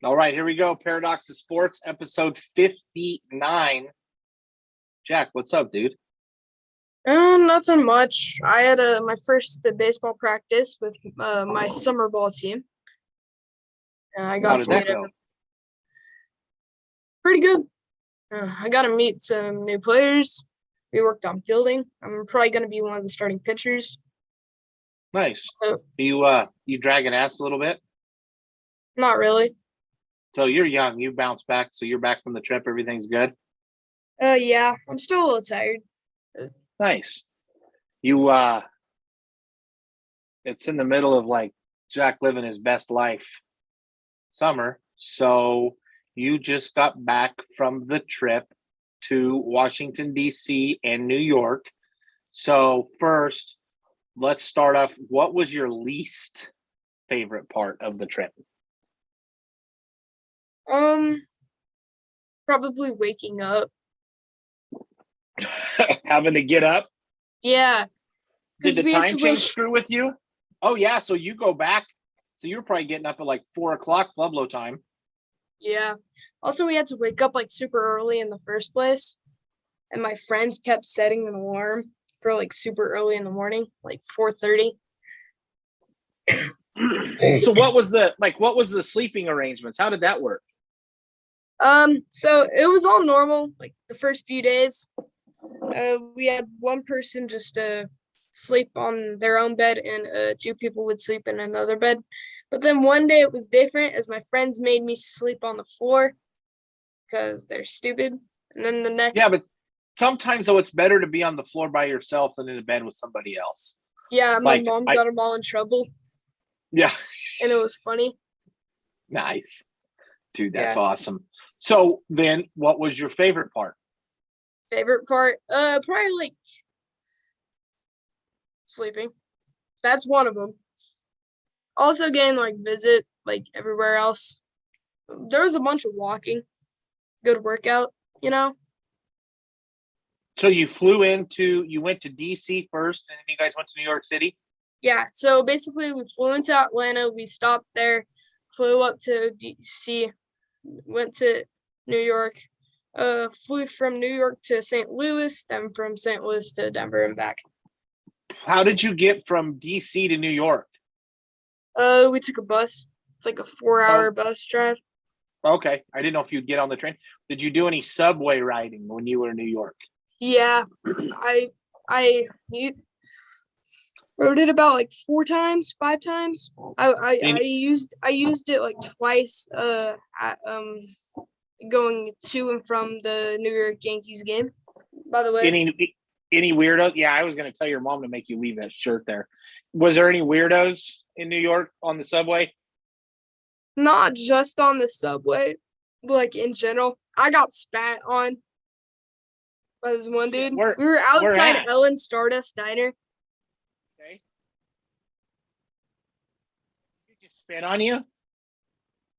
All right, here we go. Paradox of Sports, episode 59. Jack, what's up, dude? Nothing much. I had my first baseball practice with my summer ball team, and I How got did to that meet go? pretty good. I got to meet some new players. We worked on fielding. I'm probably going to be one of the starting pitchers. Nice. So, You dragging ass a little bit? not really. So you're young. You bounce back. So you're back from the trip. Everything's good. Yeah, I'm still a little tired. Nice. You it's in the middle of like Jack living his best life summer. So you just got back from the trip to Washington, D.C. and New York. So first, let's start off. What was your least favorite part of the trip? Um, Probably waking up. Having to get up? Yeah, Did because the we had time to wake. change screw with you? Oh, yeah. So you go back. So you're probably getting up at like 4 o'clock Pueblo time. Yeah. Also, we had to wake up like super early in the first place. And my friends kept setting an alarm for like super early in the morning, like 4:30. So what was the sleeping arrangements? How did that work? So it was all normal, like the first few days. We had one person just sleep on their own bed, and two people would sleep in another bed. But then one day it was different, as my friends made me sleep on the floor because they're stupid. And then the Yeah, next, but sometimes though it's better to be on the floor by yourself than in a bed with somebody else. yeah, my Like mom I got them all in trouble, yeah, and it was funny. nice. Dude, that's Yeah. awesome. So then what was your favorite part? Favorite part? Probably like sleeping. That's one of them. Also getting like visit like everywhere else. There was a bunch of walking, good workout, you know? So you went to DC first and then you guys went to New York City? Yeah, so basically we flew into Atlanta, we stopped there, flew up to DC, went to New York, flew from New York to St. Louis, then from St. Louis to Denver and back. How did you get from DC to New York? We took a bus. It's like a 4 hour Oh, bus drive. okay. I didn't know if you'd get on the train. Did you do any subway riding when you were in New York? Yeah, I I rode it about like 4 times, 5 times. Any I used it like twice. Going to and from the New York Yankees game. By the way, any weirdos? Yeah, I was gonna tell your mom to make you leave that shirt there. Was there any weirdos in New York on the subway? not just on the subway, but like in general. I got spat on by this one Shit, dude. where We were where outside at? Ellen Stardust Diner. Okay. He just spit on you?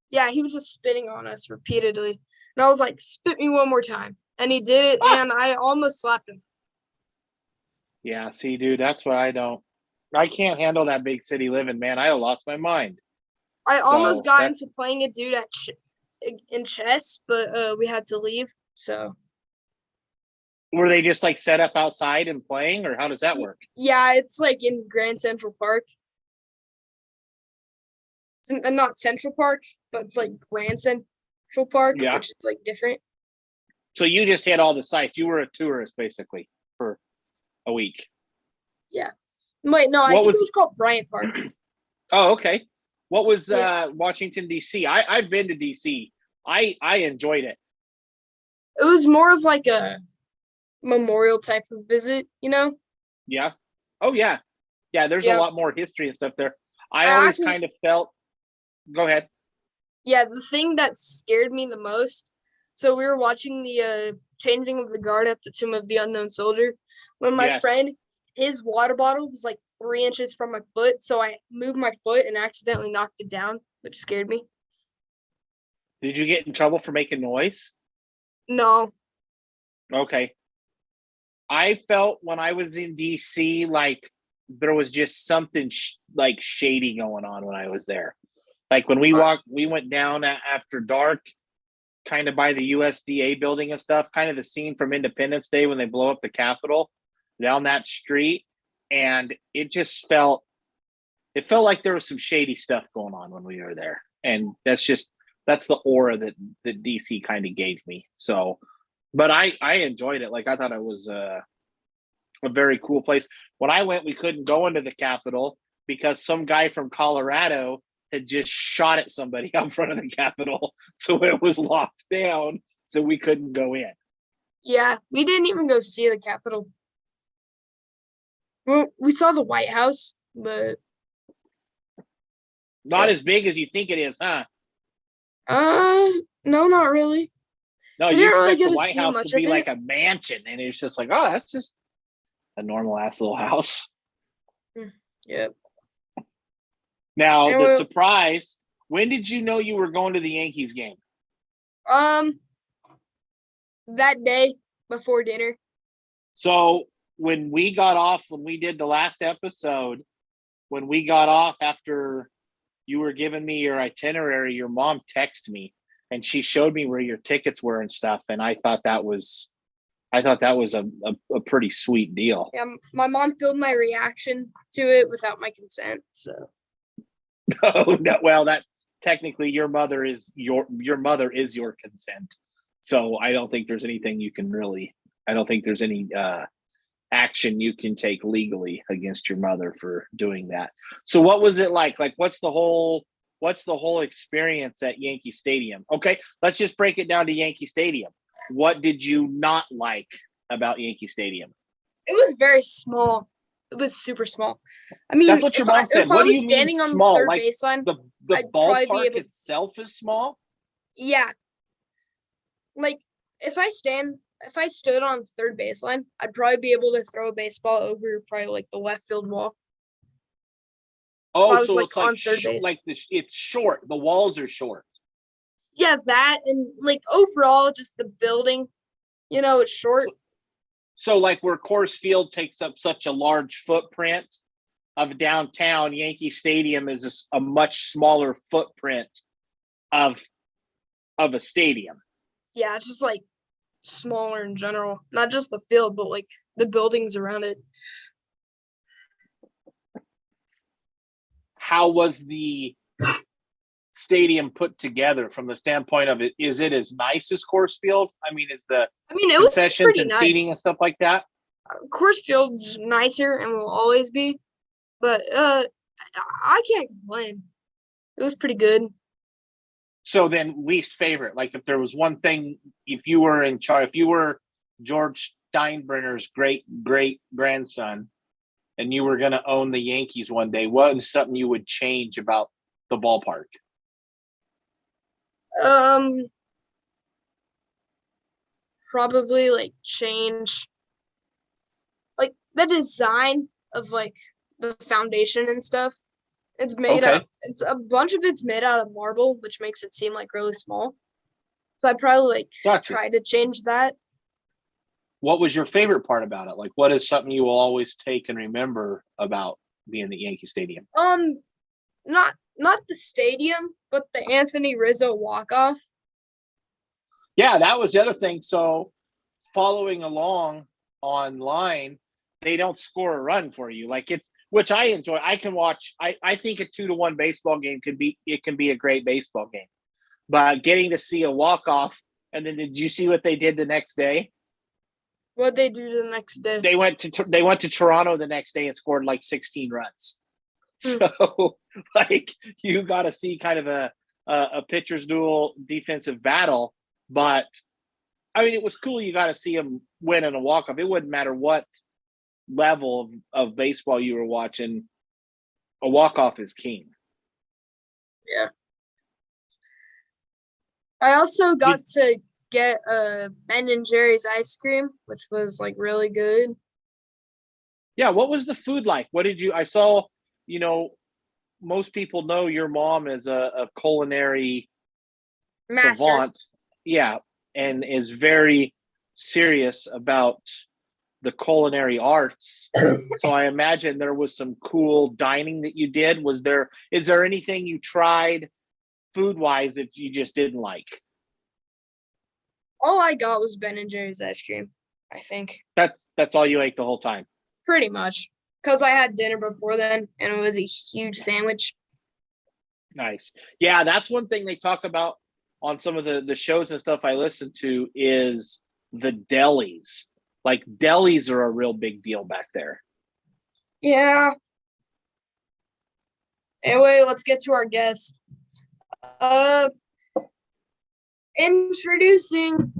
Yeah, he was just spitting on us repeatedly. And I was like, spit me one more time. And he did it, Ah! and I almost slapped him. Yeah, see, dude, that's why I can't handle that big city living, man. I lost my mind. I almost So got that's into playing a dude in chess, but we had to leave. So were they just like set up outside and playing, or how does that work? yeah, it's like in Grand Central Park. Not Central Park, but it's like Grand Central Park, Yeah. which is like different. So you just hit all the sites. You were a tourist basically for a week. Yeah. Wait, no, I What think it was was called Bryant Park. Oh, okay. What was Yeah. Washington D.C.? I've been to D.C. I enjoyed it. It was more of like a memorial type of visit, you know? Yeah. Oh yeah. Yeah, there's a Yeah. lot more history and stuff there. I I always actually kind of felt Go ahead. Yeah, the thing that scared me the most. So we were watching the changing of the guard at the Tomb of the Unknown Soldier. When my Yes. friend, his water bottle was like 3 inches from my foot, so I moved my foot and accidentally knocked it down, which scared me. Did you get in trouble for making noise? No, Okay. I felt when I was in DC like there was just something like shady going on when I was there. Like when we Gosh. walked, we went down after dark, kind of by the USDA building and stuff, kind of the scene from Independence Day when they blow up the Capitol down that street. And it felt like there was some shady stuff going on when we were there. And that's the aura that DC kind of gave me. So, but I enjoyed it. Like I thought it was a very cool place. When I went, we couldn't go into the Capitol because some guy from Colorado had just shot at somebody out front of the Capitol. So it was locked down. So we couldn't go in. Yeah, we didn't even go see the Capitol. Well, we saw the White House, but Not yeah. as big as you think it is, huh? Uh, no, not really. No, We you didn't really expect get the to White see House to much of be it. like a mansion, and it's just like, oh, that's just a normal ass little house. Yeah. Now, And the surprise, when did you know you were going to the Yankees game? um, that day before dinner. So when we got off, when we did the last episode, when we got off after you were giving me your itinerary, your mom texted me and she showed me where your tickets were and stuff. And I thought that was a pretty sweet deal. Yeah, my mom filmed my reaction to it without my consent. So. Oh no, well, that technically your mother is your consent. So I don't think there's anything you can really. I don't think there's any action you can take legally against your mother for doing that. So what was it like? Like what's the whole experience at Yankee Stadium? Okay, let's just break it down to Yankee Stadium. What did you not like about Yankee Stadium? It was very small. It was super small. I mean, That's what your if I mom said. if I What do was you mean standing on the small? third Like baseline, the I'd probably be ballpark able. itself is small? Yeah, like if I stood on third baseline, I'd probably be able to throw a baseball over probably like the left field wall. If Oh, I was so like it's like on third base. it's short. The walls are short. Yeah, that and like overall, just the building, it's short. So like where Coors Field takes up such a large footprint of downtown, Yankee Stadium is a much smaller footprint of a stadium. Yeah, it's just like smaller in general, not just the field, but like the buildings around it. How was the stadium put together from the standpoint of it? Is it as nice as Coors Field? I mean, is the I mean, it was concessions pretty and seating nice. and stuff like that? Course Field's nicer and will always be, but I can't complain. It was pretty good. So then, least favorite, like if there was one thing, if you were in charge, if you were George Steinbrenner's great great grandson, and you were going to own the Yankees one day, what is something you would change about the ballpark? Um, Probably like change like the design of like the foundation and stuff. Okay, It's a bunch of it's made out of marble, which makes it seem like really small. So I'd probably like gotcha. try to change that. What was your favorite part about it? Like, what is something you will always take and remember about being at Yankee Stadium? Um, not the stadium, but the Anthony Rizzo walk off. Yeah, that was the other thing. So, following along online, they don't score a run for you. Like it's which I enjoy. I can watch. I think a 2-1 baseball game can be a great baseball game. But getting to see a walk off, and then did you see what they did the next day? What they do the next day. They went to Toronto the next day and scored like 16 runs. Hmm. So like you got to see kind of a pitcher's duel defensive battle, but I mean it was cool. You got to see them win in a walk off. It wouldn't matter what level of baseball you were watching. A walk off is king. Yeah. I also Did got to get Ben and Jerry's ice cream, which was like really good. Yeah, what was the food like? What did you? I saw, you know, most people know your mom is a culinary Master. savant. Yeah, and is very serious about the culinary arts. So I imagine there was some cool dining that you did. Is there anything you tried food wise that you just didn't like? All I got was Ben and Jerry's ice cream, I think. That's all you ate the whole time. Pretty much. Because I had dinner before then and it was a huge sandwich. Nice. Yeah, that's one thing they talk about on some of the shows and stuff I listen to is the delis. Like delis are a real big deal back there. Yeah. Anyway, let's get to our guest. Uh Introducing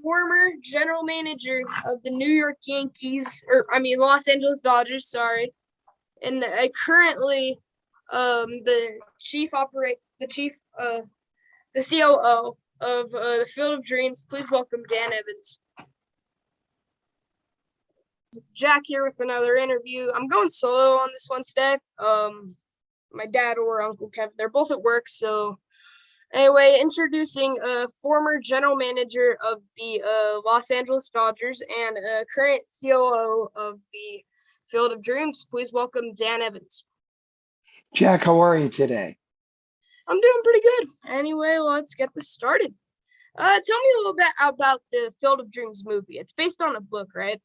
former general manager of the New York Yankees, or I mean Los Angeles Dodgers, sorry, and currently the the COO of the Field of Dreams. Please welcome Dan Evans. Jack here with another interview. I'm going solo on this one today. My dad or Uncle Kevin, they're both at work, so anyway, introducing a former general manager of the Los Angeles Dodgers and a current COO of the Field of Dreams. Please welcome Dan Evans. Jack, how are you today? I'm doing pretty good. Anyway, let's get this started. Tell me a little bit about the Field of Dreams movie. It's based on a book, right?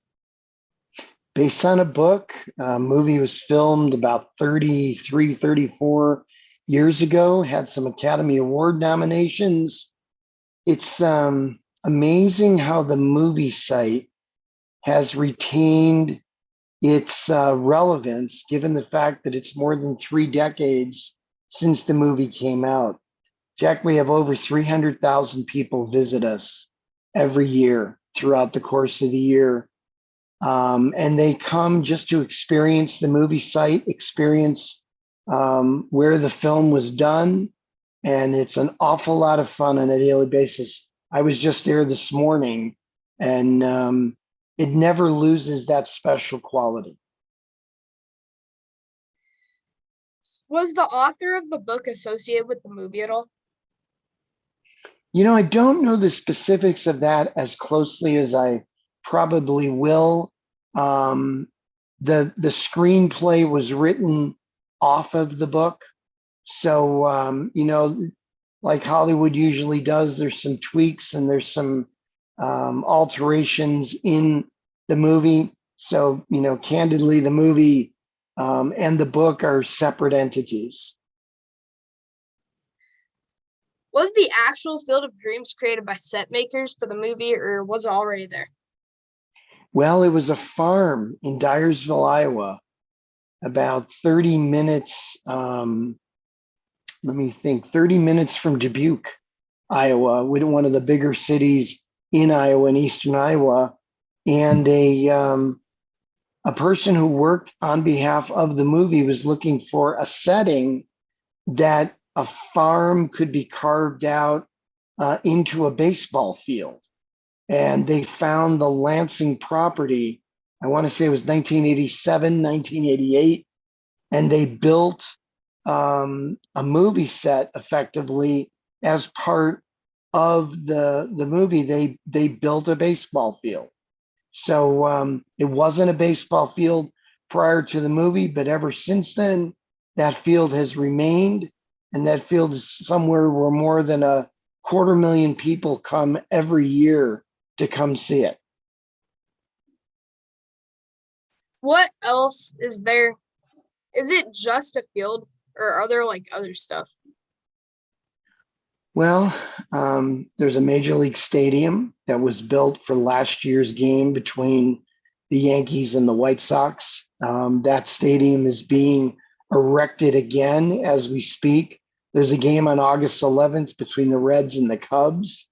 Based on a book, movie was filmed about 33, 34 years ago, had some Academy Award nominations. It's amazing how the movie site has retained its relevance, given the fact that it's more than 3 decades since the movie came out. Jack, we have over 300,000 people visit us every year throughout the course of the year. And they come just to experience the movie site, experience where the film was done. And it's an awful lot of fun on a daily basis. I was just there this morning, and it never loses that special quality. Was the author of the book associated with the movie at all? You know, I don't know the specifics of that as closely as I probably will. The screenplay was written off of the book. So, you know, like Hollywood usually does, there's some tweaks and there's some alterations in the movie. So, you know, candidly, the movie and the book are separate entities. Was the actual Field of Dreams created by set makers for the movie, or was it already there? Well, it was a farm in Dyersville, Iowa, about 30 minutes, let me think, 30 minutes from Dubuque, Iowa, one of the bigger cities in Iowa, in eastern Iowa. And a person who worked on behalf of the movie was looking for a setting that a farm could be carved out into a baseball field. And they found the Lansing property, I want to say it was 1987, 1988, and they built a movie set effectively as part of the movie. They built a baseball field. So it wasn't a baseball field prior to the movie, but ever since then, that field has remained, and that field is somewhere where more than 250,000 people come every year to come see it. What else is there? Is it just a field, or are there like other stuff? Well, there's a Major League Stadium that was built for last year's game between the Yankees and the White Sox. That stadium is being erected again as we speak. There's a game on August 11th between the Reds and the Cubs.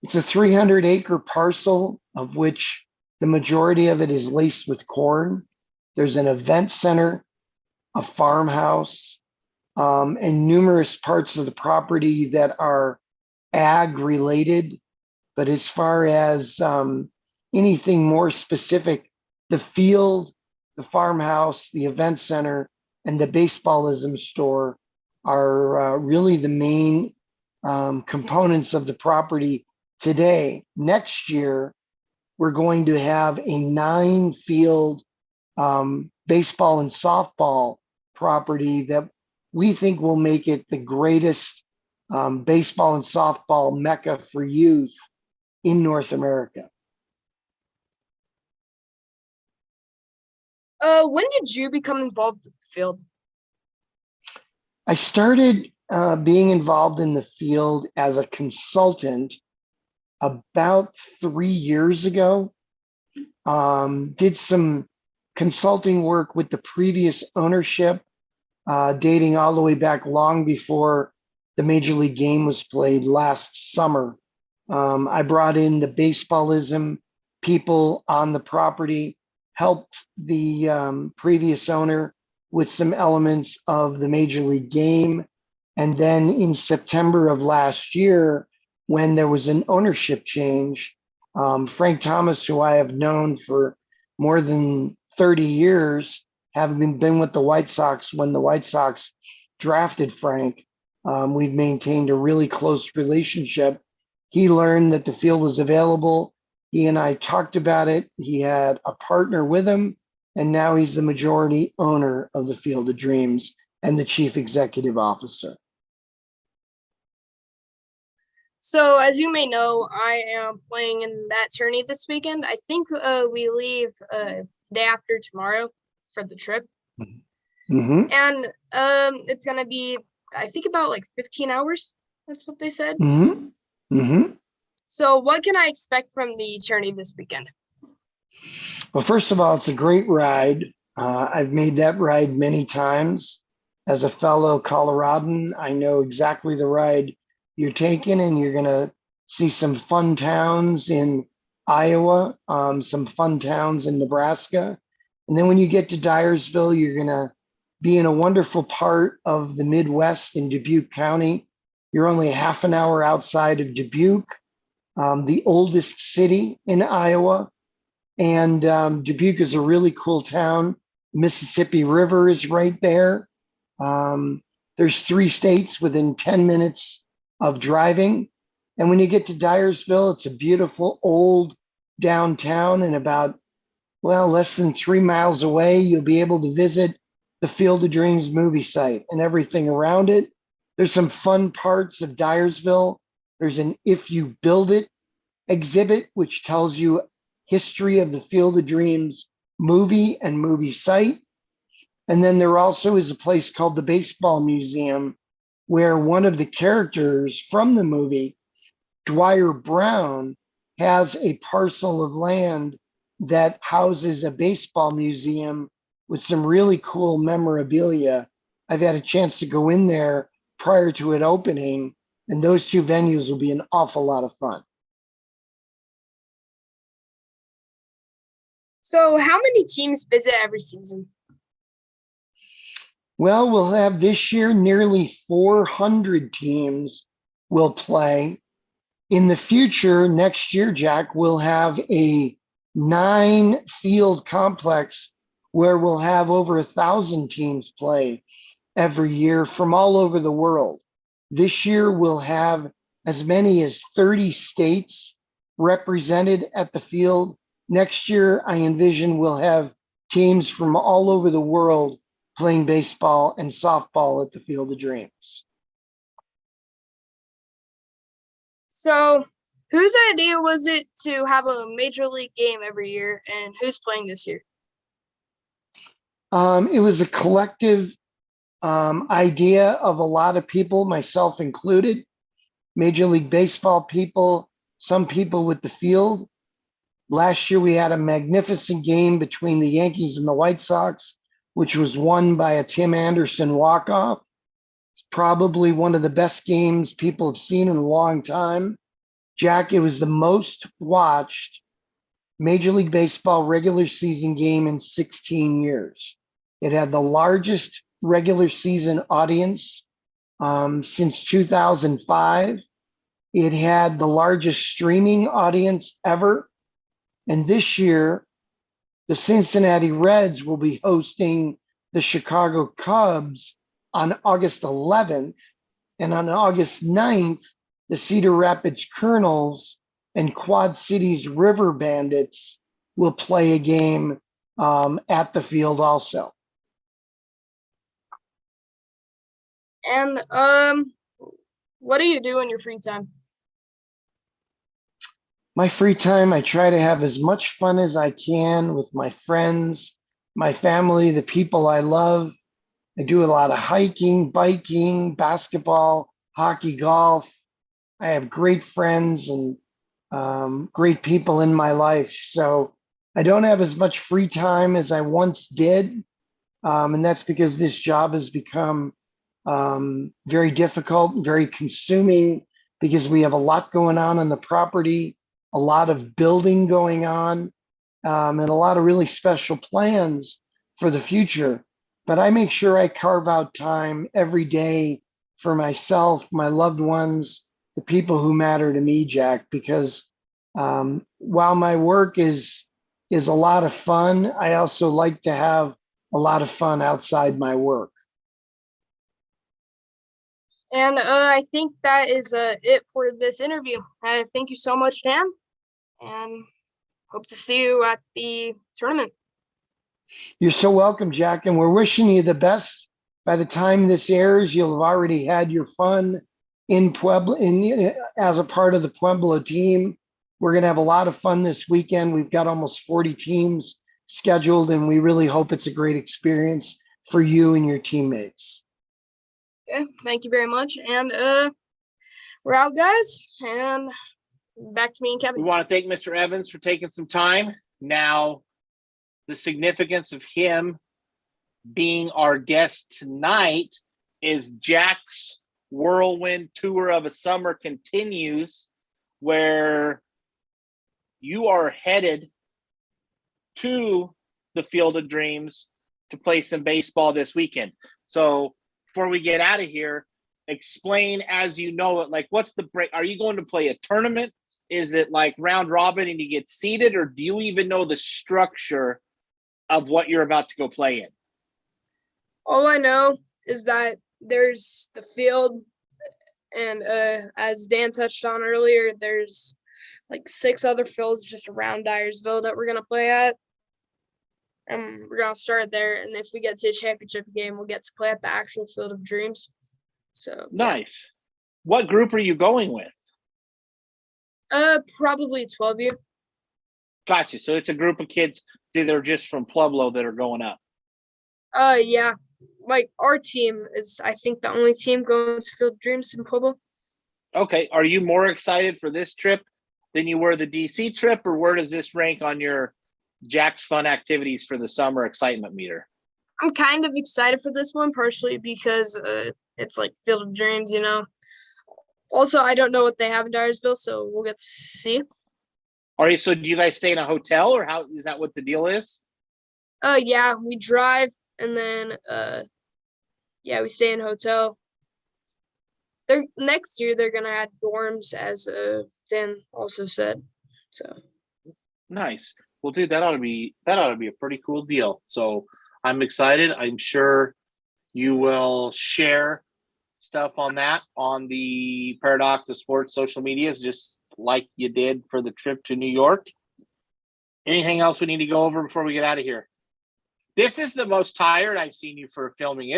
It's a 300-acre parcel, of which the majority of it is laced with corn. There's an event center, a farmhouse, and numerous parts of the property that are ag related. But as far as anything more specific, the field, the farmhouse, the event center, and the baseballism store are really the main components of the property today. Next year, we're going to have a 9-field baseball and softball property that we think will make it the greatest baseball and softball mecca for youth in North America. When did you become involved with the field? I started being involved in the field as a consultant about 3 years ago. Did some consulting work with the previous ownership, dating all the way back long before the Major League game was played last summer. I brought in the baseballism people on the property, helped the previous owner with some elements of the Major League game. And then in September of last year, when there was an ownership change, Frank Thomas, who I have known for more than 30 years, having been with the White Sox when the White Sox drafted Frank, we've maintained a really close relationship. He learned that the field was available. He and I talked about it. He had a partner with him, and now he's the majority owner of the Field of Dreams and the chief executive officer. So, as you may know, I am playing in that tourney this weekend. I think we leave day after tomorrow for the trip. Mm-hmm. And it's going to be, I think, about like 15 hours. That's what they said. Mm-hmm. Mm-hmm. So what can I expect from the tourney this weekend? Well, first of all, it's a great ride. I've made that ride many times. As a fellow Coloradan, I know exactly the ride you're taking, and you're going to see some fun towns in Iowa, some fun towns in Nebraska. And then when you get to Dyersville, you're going to be in a wonderful part of the Midwest in Dubuque County. You're only half an hour outside of Dubuque, the oldest city in Iowa. And Dubuque is a really cool town. Mississippi River is right there. There's 3 states within 10 minutes of driving. And when you get to Dyersville, it's a beautiful old downtown, and about, well, less than 3 miles away, you'll be able to visit the Field of Dreams movie site and everything around it. There's some fun parts of Dyersville. There's an If You Build It exhibit, which tells you history of the Field of Dreams movie and movie site. And then there also is a place called the Baseball Museum, where one of the characters from the movie, Dwyer Brown, has a parcel of land that houses a baseball museum with some really cool memorabilia. I've had a chance to go in there prior to it opening, and those 2 venues will be an awful lot of fun. So how many teams visit every season? Well, we'll have this year nearly 400 teams will play. In the future, next year, Jack, we'll have a 9-field complex where we'll have over 1,000 teams play every year from all over the world. This year, we'll have as many as 30 states represented at the field. Next year, I envision we'll have teams from all over the world playing baseball and softball at the Field of Dreams. So whose idea was it to have a major league game every year, and who's playing this year? It was a collective idea of a lot of people, myself included, Major League Baseball people, some people with the field. Last year, we had a magnificent game between the Yankees and the White Sox, which was won by a Tim Anderson walk-off. It's probably one of the best games people have seen in a long time. Jack, it was the most watched Major League Baseball regular season game in 16 years. It had the largest regular season audience since 2005. It had the largest streaming audience ever. And this year, the Cincinnati Reds will be hosting the Chicago Cubs on August 11th. And on August 9th, the Cedar Rapids Colonels and Quad Cities River Bandits will play a game at the field also. And what do you do in your free time? My free time, I try to have as much fun as I can with my friends, my family, the people I love. I do a lot of hiking, biking, basketball, hockey, golf. I have great friends and great people in my life. So I don't have as much free time as I once did. And that's because this job has become very difficult, very consuming, because we have a lot going on the property, a lot of building going on, and a lot of really special plans for the future. But I make sure I carve out time every day for myself, my loved ones, the people who matter to me, Jack, because while my work is a lot of fun, I also like to have a lot of fun outside my work. And I think that is it for this interview. Thank you so much, Dan, and hope to see you at the tournament. You're so welcome, Jack, and we're wishing you the best. By the time this airs, you'll have already had your fun in Pueblo as a part of the Pueblo team. We're going to have a lot of fun this weekend. We've got almost 40 teams scheduled, and we really hope it's a great experience for you and your teammates. Okay, thank you very much. And we're out, guys. And back to me and We Kevin. want to thank Mr. Evans for taking some time. Now, the significance of him being our guest tonight is Jack's whirlwind tour of a summer continues, where you are headed to the Field of Dreams to play some baseball this weekend. So before we get out of here, explain as you know it, like what's the break? Are you going to play a tournament? Is it like round robin and you get seeded, or do you even know the structure of what you're about to go play in? All I know is that there's the field, and as Dan touched on earlier, there's like 6 other fields just around Dyersville that we're gonna play at. And we're gonna start there, and if we get to a championship game, we'll get to play at the actual Field of Dreams. So Nice. What group are you going with? Probably 12U. Gotcha. So it's a group of kids that are just from Pueblo that are going up. Yeah. Like our team is, I think, the only team going to Field of Dreams in Pueblo. Okay. Are you more excited for this trip than you were the DC trip, or where does this rank on your Jack's fun activities for the summer excitement meter? I'm kind of excited for this one, partially because it's like Field of Dreams, you know. Also, I don't know what they have in Dyersville, so we'll get to see. All right. So do you guys stay in a hotel, or how is that what the deal is? Yeah, we drive, and then yeah, we stay in a hotel. Next year they're gonna add dorms, as Dan also said. So Nice. Well, dude, that ought to be a pretty cool deal. So I'm excited. I'm sure you will share stuff on that on the Paradox of Sports social medias, just like you did for the trip to New York. Anything else we need to go over before we get out of here? This is the most tired I've seen you for filming.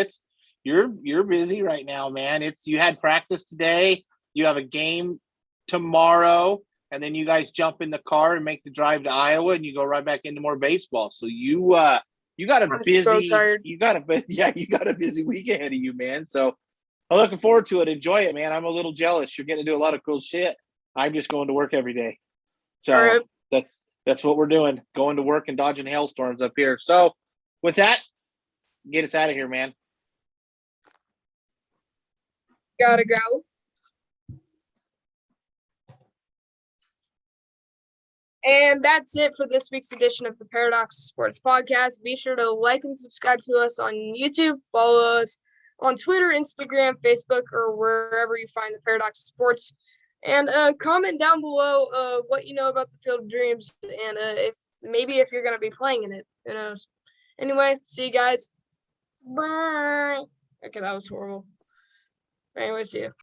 You're busy right now, man. You had practice today. You have a game tomorrow, and then you guys jump in the car and make the drive to Iowa, and you go right back into more baseball. So you got a I'm busy so tired. you got a busy week ahead of you, man. So I'm looking forward to it. Enjoy it, man. I'm a little jealous. You're getting to do a lot of cool shit. I'm just going to work every day. So All right. that's what we're doing. Going to work and dodging hailstorms up here. So with that, get us out of here, man. Gotta go. And that's it for this week's edition of the Paradox Sports Podcast. Be sure to like and subscribe to us on YouTube. Follow us on Twitter, Instagram, Facebook, or wherever you find the Paradox Sports. And comment down below what you know about the Field of Dreams, and if you're going to be playing in it. Who knows? Anyway, see you guys. Bye. Okay, that was horrible. Anyway, see you.